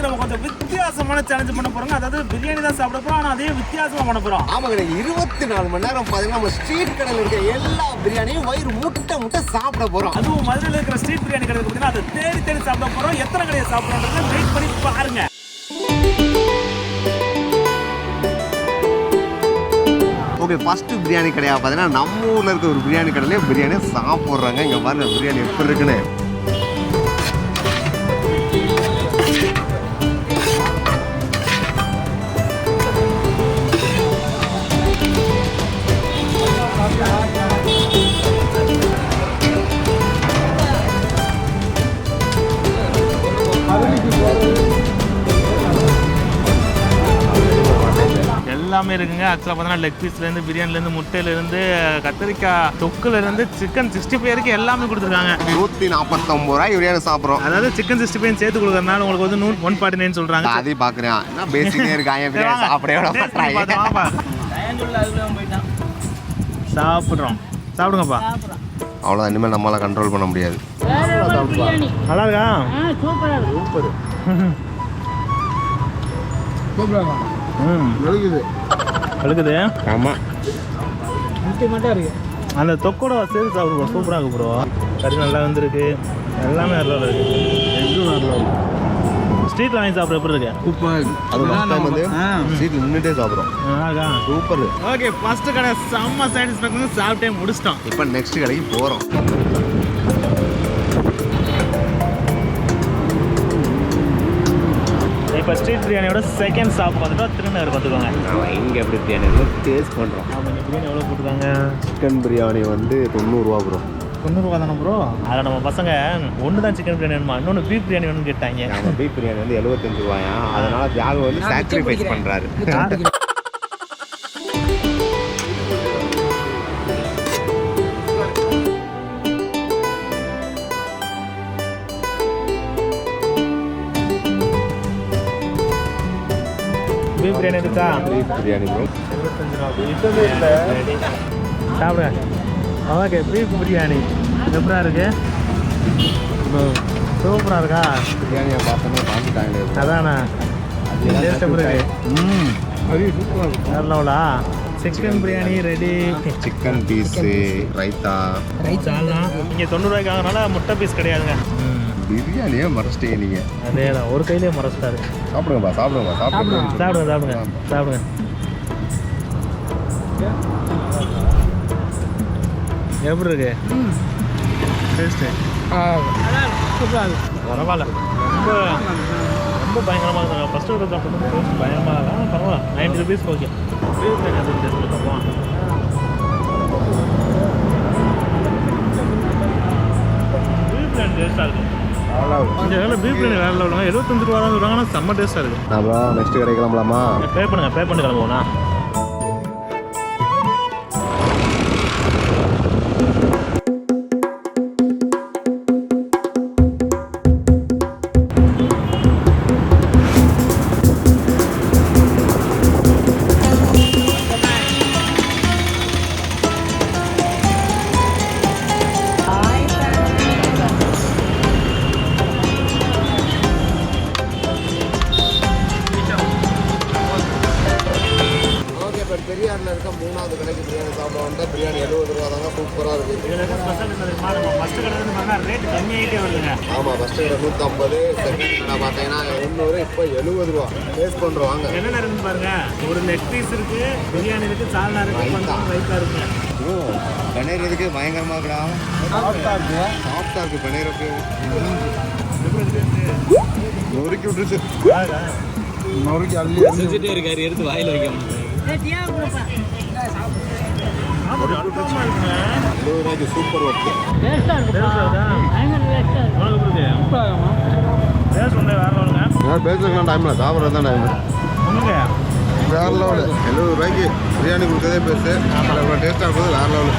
இன்னைக்கு நம்ம கொஞ்சம் வித்தியாசமான சேலஞ்ச் பண்ண போறோம். அதாவது பிரியாணி தான் சாப்பிட போறோம், ஆனா அதே வித்தியாசமா பண்ண போறோம். ஆமாங்க, 24 மணி நேரம் பாத்தீங்கன்னா நம்ம ஸ்ட்ரீட் கடையில் இருக்க எல்லா பிரியாணியும் வயிறு முட்டை சாப்பிட போறோம். அதுவும் மதுரையில் இருக்கிற ஸ்ட்ரீட் பிரியாணி கடை பார்த்தீங்கன்னா அதை தேடி சாப்பிட போறோம். எத்தனை கடையை சாப்பிடறோம்ன்றதை வெயிட் பண்ணி பாருங்க. ஓகே, ஃபர்ஸ்ட் பிரியாணி கடையாக பார்த்தீங்கன்னா நம்ம ஊரில் இருக்க ஒரு பிரியாணி கடையிலே பிரியாணி சாப்பிட்றாங்க. இங்கே பாருங்க பிரியாணி எப்படி இருக்குன்னு. எல்லாமே இருக்குங்க. ஆக்சுவலாக பார்த்தீங்கன்னா லெக் பீஸ்லேருந்து பிரியாணிலேருந்து முட்டையிலேருந்து கத்திரிக்காய் தொக்குலேருந்து சிக்கன் 65 எல்லாமே கொடுத்துருக்காங்க. 149 ரூபாய் பிரியாணி சாப்பிட்றோம். அதாவது சிக்கன் 65 சேர்த்து கொடுக்குறதுனால உங்களுக்கு வந்து 149 சொல்கிறாங்க. அதையும் பார்க்குறேன், என்ன பேசிக்கே இருக்காங்க பிரியாணி சாப்பிட்றோம். சாப்பிடுங்கப்பா. அவ்வளோதான், இனிமேல் நம்மளால் கண்ட்ரோல் பண்ண முடியாது. நல்லா இருக்கா? அழுகுது. ஆமாம், அந்த தொக்கோட சேர்த்து சாப்பிடுவோம். சூப்பராக இருக்கு ப்ரோ. கறி நல்லா வந்துருக்கு, எல்லாமே நல்லா இருக்கு. ஸ்ட்ரீட்டில் வாங்கி சாப்பிட்ற எப்படி இருக்கு? அது வந்து ஸ்ட்ரீட்டில் நின்றுட்டே சாப்பிட்றோம். சூப்பர். ஓகே, ஃபர்ஸ்ட் கடை செம்ம சாட்டிஸ்ஃபேக்ஷன் சாப்பிட்டே முடிச்சிட்டோம். இப்போ நெக்ஸ்ட் கடைக்கு போகிறோம். இப்போ ஸ்ட்ரீட் பிரியாணியோட செகண்ட் ஷாப் வந்துட்டு திருநகர் பார்த்துக்கோங்க. இங்கே எப்படி பிரியாணி டேஸ்ட் பண்ணுறோம். ஆமாம், இந்த பிரியாணி எவ்வளோ போட்டுருக்காங்க? சிக்கன் பிரியாணி வந்து 90 ரூபா ப்ரோ. 90 ரூபா தானே ப்ரோ? அதில் நம்ம பசங்க ஒன்று தான் சிக்கன் பிரியாணி வேணுமா, இன்னொன்று பீஃப் பிரியாணி வேணும்னு கேட்டாங்க. நம்ம பீஃப் பிரியாணி வந்து 75 ரூபாயா, அதனால தியாகம் வந்து சாக்ரிஃபைஸ் பண்ணுறாரு. பீஃப் பிரியாணி இருக்கா? பீஃப் பிரியாணி ப்ரோ 25 ரூபா. சாப்பிடுங்க. ஓகே, பீஃப் பிரியாணி எப்படா இருக்கு? சூப்பராக இருக்கா? பிரியாணியை பார்த்தோன்னா வாங்கிட்டாங்களே. அதானே டேஸ்ட் எப்படி இருக்கு? நல்லவளா? Chicken biryani ready. Chicken piece, raita, இங்கே 90 ரூபாய்க்கு ஆகிறனால முட்டை பீஸ் கிடையாதுங்க. பிரியாணியே மறைச்சிட்டீங்க நீங்கள். அதே தான், ஒரு கையிலே மறைச்சிட்டாரு. சாப்பிடுங்கப்பா சாப்பிடுங்க. எப்படி இருக்கு டேஸ்ட்டு? பரவாயில்ல, ரொம்ப ரொம்ப பயங்கரமாக இருக்கும். ஃபஸ்ட்டு ஒரு சாப்பிட்டு டேஸ்ட் பயங்கரமாக இருக்கும். பரவாயில்ல, 90 rupees okay. Beef biryani taste பார்ப்போம். பீஃப் பிரியாணி டேஸ்ட்டாக இருக்கும். இந்த வேலை பீஃப் பிரியாணி வேலை உள்ளவங்க 75 ரூபா தான் சொல்கிறாங்க, ஆனால் செம்ம டேஸ்ட்டாக இருக்குது. அப்புறம் நெக்ஸ்ட் கடை கிளம்பலாமா? பே பண்ணி கிளம்புவோண்ணா. பெரியாரில் இருக்க 3வது கடைக்கு பிரியாணி சாப்பிட வந்தால் பிரியாணி 70 ரூபா தாங்க. சூப்பராக இருக்குது. ரேட் கம்மியாகிட்டே வருதுங்க. ஆமாம், ஃபஸ்ட்டு கடை 150, செகண்ட் கடை பார்த்தீங்கன்னா 100, இப்போ 70 ரூபா. டேஸ்ட் பண்ணுறோம் வாங்க. என்னென்ன இருக்குன்னு பாருங்க. ஒரு லெக் பீஸ் இருக்கு, பிரியாணி இருக்கு, சால்னா இருக்கு, ரைத்தா இருக்குங்க. பனீர் இதுக்கு பயங்கரமாக இருக்கா? சாஃப்டாக இருக்குது பனீருக்கு. நொறுக்கி விட்டுருச்சு. நொறுக்கி அள்ளி செஞ்சுட்டே இருக்காரு, எடுத்து வாயில் வைக்க முடியும். Super work. பேசுறதுக்கு டைம்ல சாப்பிட்றது தான் டைம். வேற லெவலு. 70 ரூபாய்க்கு பிரியாணி கொடுத்ததே பேசு. டேஸ்டாக இருக்குது, வேற லெவலு.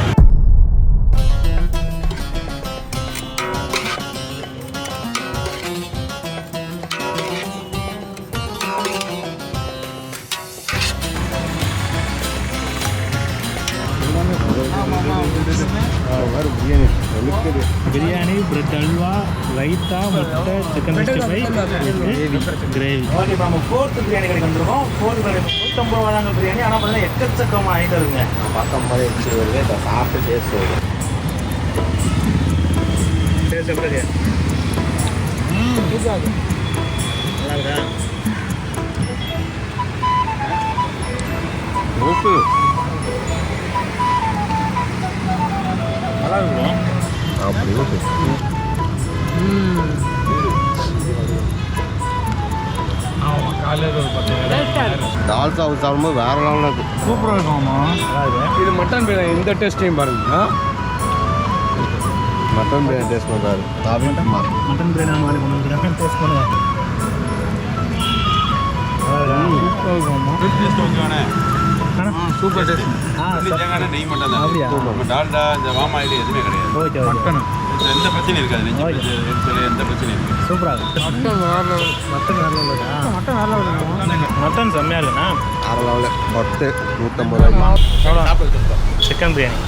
வேறு பிரியாணி இருக்குது. பிரியாணி, பிரெட் அல்வா, ரைத்தா, முட்டை, சிக்கன் 65 கிரேவி. ஓகே, இப்போ நம்ம 4th பிரியாணி கடைக்கு வந்திருக்கோம். 4th பிரியாணி 150 ரூபா தாங்க பிரியாணி. ஆனால் பார்த்தீங்கன்னா எக்கச்சக்கமாக ஐட்டம் இருக்குங்க. பக்கம் போதே வச்சு வருது. இப்போ சாப்பிட்டு டேஸ்ட் வருது. டேஸ்ட் எப்படி இருக்கு? நல்லா இருக்கா? ஓகே, நல்லா இருக்கும். அப்படி ஓகே. தால் சாவு சாப்பிடும்போது வேற லெவலில் இருக்கு. சூப்பராக இருக்கும்மா. நல்லா இருக்கு. இது மட்டன் பிரியாணி இந்த டேஸ்ட்டையும் பாருங்க. மட்டன் பிரியாணி டேஸ்ட் பண்ணுறாரு. மட்டன் பிரியாணி மாதிரி கொண்டு வந்துருக்காங்க. டேஸ்ட் பண்ணுங்க. சூப்பராக இருக்கும்மா. Super taste. நெய் மட்டும் தான். அப்படியா? நம்ம டால்டா இந்த வாமாயில் எதுவுமே கிடையாது. Okay okay. மட்டன் எந்த பிரச்சனையும் இருக்காது. நெஞ்சு ஓகே. பிரச்சனை எந்த பிரச்சனையும் இருக்காது. சூப்பராக இருக்கு. மட்டன் வேற லெவல். மட்டன் வேற லெவல் இருக்கா? மட்டன் வேற லெவல். மட்டன் செம்மையாக இருக்குண்ணா. வேற லெவலில். 150 ரூபாய்க்கு. சிக்கன் பிரியாணி.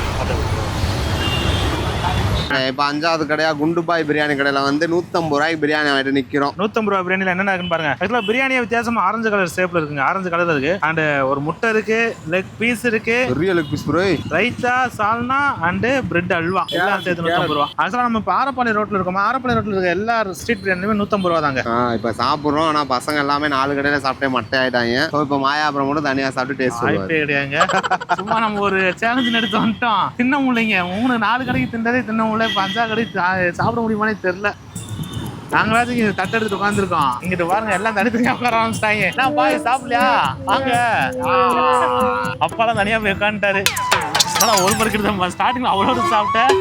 இப்போ 5வது கடையா குண்டுபாய் பிரியாணி கடையில் வந்து 150 ரூபாய்க்கு பிரியாணி வாங்கிட்டு நிற்கிறோம். 150 ரூபா பிரியாணியில் என்னென்ன இருக்குன்னு பாருங்க. ஆக்சுவலாக பிரியாணியை வித்தியாசமா ஆரஞ்சு கலர் ஷேப்ல இருக்குங்க. ஆரஞ்சு கலர்ல இருக்கு. அண்ட் ஒரு முட்டை இருக்கு, லெக் பீஸ் இருக்கு, பெரிய leg piece bro. Raita, salna and bread halwa எல்லாம் சேர்த்து 150 ரூபா. ஆக்சுவலாக நம்ம இப்போ ஆரப்பாளையம் ரோட்ல இருக்கோம். ஆரப்பாளையம் ரோட்ல இருக்க எல்லா ஸ்ட்ரீட் பிரியாணியுமே 150 ரூபா தாங்க. இப்போ சாப்பிட்றோம். ஆனால் பசங்க எல்லாமே 4 கடையில் சாப்பிட்டே மட்டை ஆயிட்டாங்க. ஸோ இப்போ மாயாபுரம் மட்டும் தனியாக சாப்பிட்டு டேஸ்ட் வாய்ப்பே வருவாங்க. கிடையாதுங்க. சும்மா நம்ம ஒரு சேலஞ்சு எடுத்து வந்துட்டோம். தின்ன முடியலைங்க. 3-4 கடைக்கு தின்றதே தின்ன முடியல. இப்போ 5 கடை சாப்பிட முடியுமானே தெரியல. நாங்களாச்சும் இங்க தட்டு எடுத்து உட்காந்துருக்கோம். இங்கிட்டு பாருங்க எல்லாம் தனித்தனியா உட்கார ஆரம்பிச்சிட்டாங்க. என்ன பாய் சாப்பிடலையா? வாங்க. அப்பாலாம் தனியா போய் உட்காந்துட்டாரு. ஆனா ஒரு மணிக்கு ஸ்டார்டிங்ல அவ்வளவு சாப்பிட்டேன்.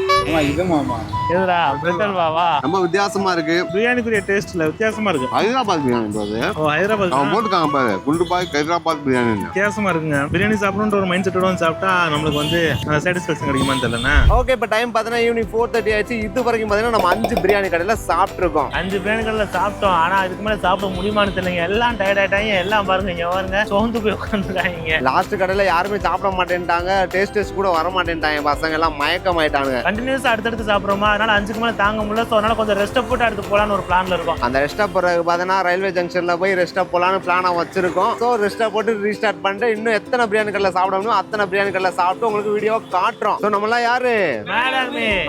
இது மாமா எதுடா பிரெட் அல்வாவா? ரொம்ப வித்தியாசமா இருக்கு. பிரியாணிக்குரிய டேஸ்ட்ல வித்தியாசமா இருக்கு. ஹைதராபாத் பிரியாணி போது ஓ ஹைதராபாத் அவன் போட்டுக்காங்க பாரு. குண்டுபாய் ஹைதராபாத் பிரியாணி வித்தியாசமா இருக்குங்க. பிரியாணி சாப்பிடணுன்ற ஒரு மைண்ட் செட்டோட சாப்பிட்டா நம்மளுக்கு வந்து சாட்டிஸ்ஃபேக்ஷன் கிடைக்குமான்னு தெரியலண்ணா. ஓகே, இப்போ டைம் பார்த்தீங்கன்னா ஈவினிங் 4:30 ஆயிடுச்சு. இது வரைக்கும் பார்த்தீங்கன்னா நம்ம 5 பிரியாணி கடையில் சாப்பிட்ருக்கோம். 5 பிரியாணி கடையில சாப்பிட்டோம். ஆனா இதுக்கு மேல சாப்பிட முடியுமான்னு தெரியல. எல்லாம் டயர்ட் ஆயிட்டாங்க. எல்லாம் பாருங்க இங்க பாருங்க சோர்ந்து போய் உட்காந்துருக்காங்க. லாஸ்ட் கடையில் யாருமே சாப்பிட மாட்டேன்ட்டாங்க. டேஸ்ட் கூட வர மாட்டேன்ட்டாங்க. பசங்க எல்லாம் மயக்கம் ஆயிட்டானுங்க. கண்டினியூஸா அடுத்தடுத்து சாப்பிடுறோமா, அதனால 5க்கு மேல தாங்க முடியல. ஸோ அதனால கொஞ்சம் ரெஸ்ட் போட்டு அடுத்து போலான்னு ஒரு பிளான்ல இருக்கும். அந்த ரெஸ்டா போறதுக்கு பார்த்தீங்கன்னா ரயில்வே ஜங்ஷன்ல போய் ரெஸ்டா போலான்னு பிளானா வச்சிருக்கோம். ஸோ ரெஸ்டா போட்டு ரீஸ்டார்ட் பண்ணிட்டு இன்னும் எத்தனை பிரியாணி கடையில் சாப்பிடணும் அத்தனை பிரியாணி கடையில் சாப்பிட்டு உங்களுக்கு வீடியோ காட்டுறோம். ஸோ நம்மளாம் யாரு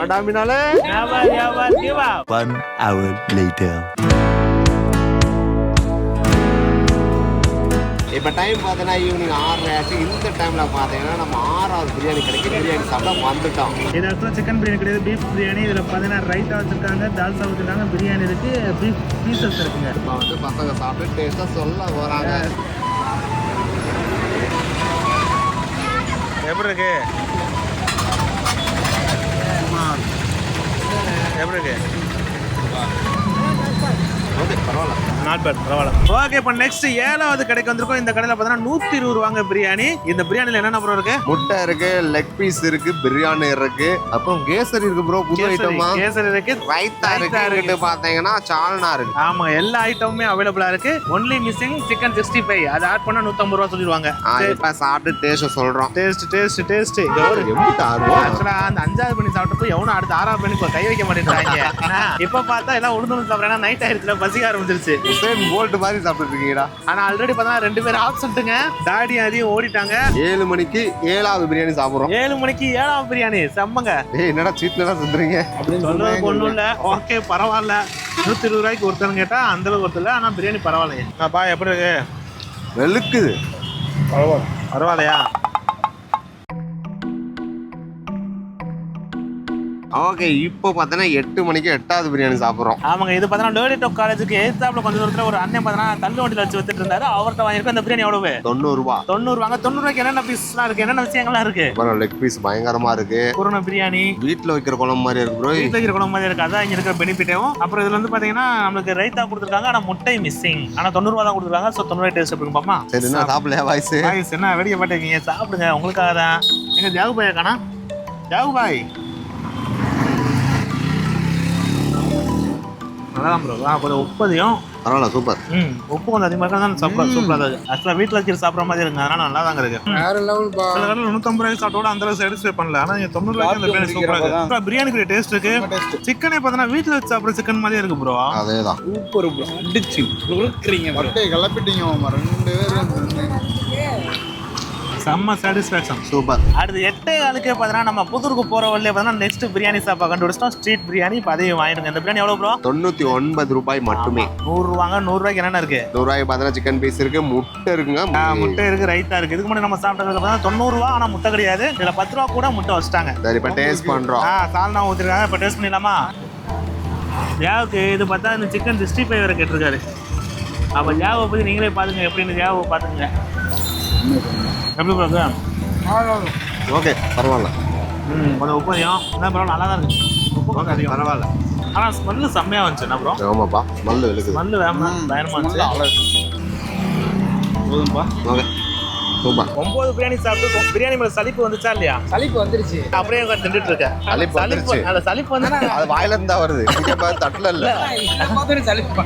மேடாமினாலே 1 hour later. இப்போ டைம் பார்த்தீங்கன்னா ஈவினிங் 6:30 ஆச்சு. இந்த டைமில் பார்த்தீங்கன்னா நம்ம 6வது பிரியாணி கடைக்கு பிரியாணி சாப்பிட வந்துட்டோம். இது ஆக்சுவலாக சிக்கன் பிரியாணி கிடையாது, பீஃப் பிரியாணி. இதில் பார்த்தீங்கன்னா ரைத்தா வச்சுருக்காங்க, தால்சா வச்சுருக்காங்க, பிரியாணி இருக்குது, பீஃப் பீசஸ் இருக்குங்க. இப்போ வந்து பசங்க சாப்பிட்டு டேஸ்ட்டாக சொல்ல வராங்க. எப்படி இருக்கு? எப்படி இருக்கு? ஓகே, பரவாயில்ல. நாட் பேட், பரவாயில்ல. ஓகே, இப்போ நெக்ஸ்ட் 7வது கடைக்கு வந்திருக்கோம். இந்த கடையில் பார்த்தீங்கன்னா 120 ரூபாங்க பிரியாணி. இந்த பிரியாணியில் என்னென்ன ப்ரோ இருக்கு? முட்டை இருக்கு, லெக் பீஸ் இருக்கு, பிரியாணி இருக்கு, அப்புறம் கேசரி இருக்கு ப்ரோ. புது ஐட்டமா கேசரி இருக்கு, ரைத்தா இருக்கு. பார்த்தீங்கன்னா சால்னா இருக்கு. ஆமா, எல்லா ஐட்டமுமே அவைலபிளா இருக்கு. Only missing chicken 65. அதை ஆட் பண்ணா 150 ரூபா சொல்லிடுவாங்க. இப்போ சாப்பிட்டு டேஸ்ட் சொல்றோம். டேஸ்ட் ஆக்சுவலா அந்த 5வது பண்ணி சாப்பிட்டப்போ எவனும் அடுத்த 6வது பண்ணி கை வைக்க மாட்டேங்கிறாங்க. இப்ப பார்த்தா எல்லாம் உளுந்து சாப்பிட்றேன்னா நைட் ஆயிடுச்சுல, பசிக்க ஆரம்பிச்சிருச்சு. போல்ட் மாதிரி சாப்பிட்டு இருக்கீங்கடா. ஆனா ஆல்ரெடி பார்த்தா 2 பேர் ஆப்சென்ட்டுங்க. டாடி அதையும் ஓடிட்டாங்க. 7 மணிக்கு 7வது பிரியாணி சாப்பிடுறோம். 7 மணிக்கு 7வது பிரியாணி செம்மங்க. என்னடா சீட்ல சொல்றீங்க அப்படின்னு சொல்றது ஒண்ணும் இல்ல. ஓகே, பரவாயில்ல. 120 ரூபாய்க்கு ஒருத்தர் கேட்டா அந்த அளவுக்கு ஒருத்தர் இல்ல. ஆனா பிரியாணி பரவாயில்லையே. அப்பா எப்படி இருக்கு? வெளுக்குது. பரவாயில்லையா? ஓகே, இப்போ பார்த்தீங்கன்னா 8 மணிக்கு 8வது பிரியாணி சாப்பிட்றோம். ஆமாங்க, இது பார்த்தீங்கன்னா லேடி டாப் காலேஜுக்கு எதிர்த்தாப்புல கொஞ்சம் தூரத்தில் ஒரு அண்ணன் பார்த்தீங்கன்னா தள்ளு வண்டியில் வச்சு வித்துட்டு இருந்தாரு. அவர்கிட்ட வாங்கியிருக்கோம். இந்த பிரியாணி எவ்வளவு? 90 ரூபா. 90 ரூபாங்க. 90 ரூபாய்க்கு என்னென்ன பீஸ்லாம் இருக்கு, என்னென்ன விஷயங்கள்லாம் இருக்கு? அப்புறம் லெக் பீஸ் பயங்கரமா இருக்கு. குருணை பிரியாணி வீட்டில் வைக்கிற குழம்பு மாதிரி இருக்கு ப்ரோ. வீட்டில் வைக்கிற குழம்பு மாதிரி இருக்கு. அதான் இங்க இருக்கிற பெனிஃபிட்டும். அப்புறம் இதுல வந்து பாத்தீங்கன்னா நம்மளுக்கு ரைத்தா கொடுத்துருக்காங்க. ஆனா முட்டை மிஸ்ஸிங். ஆனா 90 ரூபா தான் கொடுத்துருக்காங்க. ஸோ 90 ரூபாய் டேஸ்ட் எப்படி பாமா? சரி, என்ன சாப்பிடலையா வாய்ஸ்? என்ன வேடிக்கை பாட்டுருக்கீங்க? சாப்பிடுங்க, உங்களுக்காக தான். எங்க ஜாகு பாய் காணா? ஜாகு பாய் அதான் ப்ரோ கொஞ்சம் உப்பதையும் பரவாயில்ல சூப்பர். உப்பு கொஞ்சம் அதிகமாக இருக்கா தான் சூப்பராக இருக்குது. ஆக்சுவலாக வீட்டில் வச்சு சாப்பிட்ற மாதிரி இருக்குங்க, அதனால நல்லா தாங்க இருக்கு. வேற லெவல் பா. சில கடையில் 150 ரூபாய்க்கு சாப்பிட்டோட அந்த அளவுக்கு சாட்டிஸ்ஃபை பண்ணல. ஆனால் இங்கே 90 ரூபாய்க்கு அந்த பிரியாணி சூப்பராக இருக்கு. பிரியாணிக்கு டேஸ்ட் இருக்கு. சிக்கனே பார்த்தீங்கன்னா வீட்டில் வச்சு சாப்பிட்ற சிக்கன் மாதிரியே இருக்கு ப்ரோ. அதேதான் சூப்பர் ப்ரோ. அடிச்சு உருக்குறீங்க. பட்டை கிளப்பிட்டீங்க மாமா. 2 பேரும் செம்ம சாட்டிஸ்ஃபேக்ஷன். சூப்பர். அடுத்து 8:15 பார்த்தீங்கன்னா நம்ம புதூருக்கு போகிற வழியிலே பார்த்தீங்கன்னா நெக்ஸ்ட் பிரியாணி சாப்பா கண்டுபிடிச்சிட்டோம். ஸ்ட்ரீட் பிரியாணி. இப்போ அதையும் வாங்கிடுங்க. இந்த பிரியாணி எவ்வளோ ப்ரோ? 99 ரூபாய் மட்டுமே. 100 ரூபாங்க. 100 ரூபாய்க்கு என்னென்ன இருக்கு? 100 ரூபாய்க்கு பார்த்தீங்கன்னா சிக்கன் பீஸ் இருக்கு, முட்டை இருக்குங்க, முட்டை இருக்கு, ரைத்தா இருக்கு. இதுக்கு முன்னாடி நம்ம சாப்பிட்டதுக்கு பார்த்தா 90 ரூபா. ஆனால் முட்டை கிடையாது. இதில் 10 ரூபா கூட முட்டை வச்சுட்டாங்க. சரி இப்போ டேஸ்ட் பண்றோம். சால்னா ஊற்றிருக்காங்க. இப்போ டேஸ்ட் பண்ணிடலாமா? ஜாவுக்கு இது பார்த்தா இந்த சிக்கன் 65 வேறு கேட்டிருக்காரு. அப்போ ஜாவை பற்றி நீங்களே பார்த்துங்க எப்படின்னு. ஜாவை பார்த்துங்க எப்படி ப்ரோ? ஓகே பரவாயில்ல. கொஞ்சம் உப்பதியம் என்ன ப்ரோ? நல்லா தான் இருக்கு. உப்பு கொஞ்சம் அதிகம் பரவாயில்ல. ஆனால் ஸ்மெல்லு செம்மையாக வந்துச்சு. என்ன ப்ரோ? ஆமாப்பா ஸ்மெல் இழுக்குது. ஸ்மெல்லு வேமா பயமா இருந்துச்சு. போதும்பா. Okay super. 9 பிரியாணி சாப்பிட்டு பிரியாணி மேலே சலிப்பு வந்துச்சா இல்லையா? சலிப்பு வந்துருச்சு. அப்படியே உட்காந்து தின்னுட்டு இருக்கேன். சலிப்பு வந்துருச்சு. அந்த சலிப்பு வந்து அது வாயில இருந்தா வருது. இங்க பாரு தட்டுல இல்ல. சலிப்பு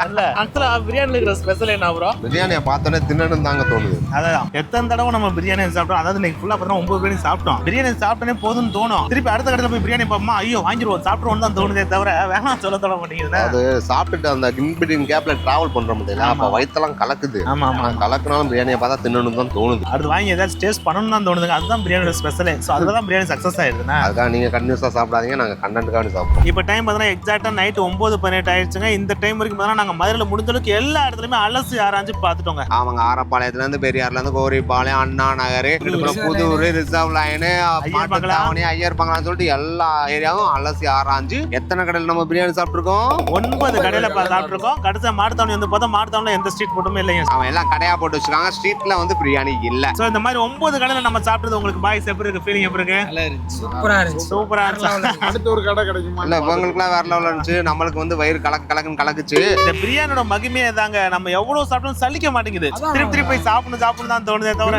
இல்ல ஆக்சுவலா பிரியாணில இருக்கிற ஸ்பெஷல் என்ன ப்ரோ? பிரியாணியை பார்த்தோன்னே தின்னணும் தாங்க தோணுது. அதான் எத்தனை தடவை நம்ம பிரியாணி சாப்பிட்டோம். அதாவது இன்னைக்கு ஃபுல்லா பார்த்தா 9 பிரியாணி சாப்பிட்டோம். பிரியாணி சாப்பிட்டனே போதும்னு தோணும். திருப்பி அடுத்த கடையில் போய் பிரியாணி பார்ப்போமா, ஐயோ வாங்கிடுவோம் சாப்பிடுவோம் தான் தோணுதே தவிர வேணாம் சொல்ல தோண மாட்டேங்குது. அது சாப்பிட்டுட்டு அந்த இன்பிட்வீன் கேப்ல டிராவல் பண்றோம் பார்த்தீங்களா, அப்ப வயித்தெல்லாம் கலக்குது. ஆமா ஆமா. கலக்குனாலும் பிரியாணியை பார்த்தா தின்னணும் தான் தோணுது. அடுத்து வாங்கி ஏதாச்சும் டேஸ்ட் பண்ணணும் தான் தோணுதுங்க. அதுதான் பிரியாணியோட ஸ்பெஷலே. ஸோ அதில் தான் பிரியாணி சக்ஸஸ் ஆயிடுதுண்ணா. அதுக்காக நீங்க கண்டினியூஸா சாப்பிடாதீங்க, நாங்க கண்டென்ட்காக சாப்பிடுவோம். இப்போ டைம் பார்த்தீங்கன்னா எக்ஸாக்டா நைட் 9:18 ஆயிடுச்சுங்க. இந்த டைம் வரைக்கும் பார்த்தீங்கன்னா நாங்கள் மதுரையில் முடிஞ்ச அளவுக்கு எல்லா இடத்துலையுமே அலசி ஆராய்ஞ்சு பார்த்துட்டோங்க. ஆமாங்க, ஆரப்பாளையத்துல இருந்து பெரியார்ல இருந்து கோரிப்பாளையம், அண்ணா நகர், புதூர், ரிசர்வ் லைனு, மாட்டுத்தாவணி, ஐயர் பங்களான்னு சொல்லிட்டு எல்லா ஏரியாவும் அலசி ஆராய்ஞ்சு எத்தனை கடையில் நம்ம பிரியாணி சாப்பிட்டுருக்கோம்? 9 கடையில் சாப்பிட்டுருக்கோம். கடைசியாக மாட்டுத்தாவணி வந்து பார்த்தா மாட்டுத்தாவணியில் எந்த ஸ்ட்ரீட் போட்டுமே இல்லைங்க. அவன் எல்லாம் கடையா போட்டு வச்சிருக்காங்க, ஸ்ட்ரீட்ல வந்து பிரியாணி இல்ல. ஸோ இந்த மாதிரி 9 கடையில் நம்ம சாப்பிட்டது உங்களுக்கு பாய்ஸ் எப்படி இருக்கு? ஃபீலிங் எப்படி இருக்கு? நல்லா இருந்துச்சு. சூப்பரா இருந்துச்சு. சூப்பரா இருந்துச்சு. அடுத்த ஒரு கடை கிடைக்குமா? இல்ல இவங்களுக்குலாம் வேற லெவல் இருந்துச்சு. நம்மளுக்கு வந்து வயிறு கலக்குன்னு கலக்குச்சு. இந்த பிரியாணியோட மகிமையே தாங்க. நம்ம எவ்வளவு சாப்பிட்டாலும் சலிக்க மாட்டேங்குது. திருப்பி போய் சாப்பிடணும் தான் தோணுதே தவிர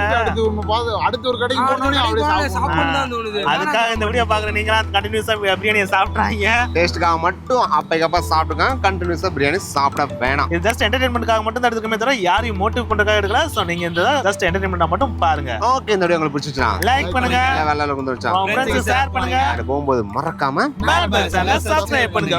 அடுத்த ஒரு கடைக்கு போனோனே அப்படியே சாப்பிடணும் தான் தோணுது. அதுக்காக இந்த வீடியோ பாக்குற நீங்க கண்டினியூஸா பிரியாணியை சாப்பிட்றாங்க. டேஸ்ட்டுக்காக மட்டும் அப்பைக்கப்பா சாப்பிட்டுக்காங்க, கண்டினியூஸா பிரியாணி சாப்பிட வேணாம். இது ஜஸ்ட் என்டர்டைன்மெண்ட்காக மட்டும் தான் எடுத்துக்கமே தவிர யாரையும் மோட்டிவ் பண்றதுக்காக எடுக்கல. ஸோ நீங்க இந்த ஜஸ்ட் என்டர்டைன்மெண்டா மட்டும் பாருங்க. ஓகே, இந்த வீடியோ உங்களுக்கு பிடிச்சிருச்சா லைக் பண்ணுங்க, வேலை கொண்டு வச்சா உங்க ஃப்ரெண்ட்ஸ் ஷேர் பண்ணுங்க, போகும்போது மறக்காம சப்ஸ்கிரைப் பண்ணுங்க.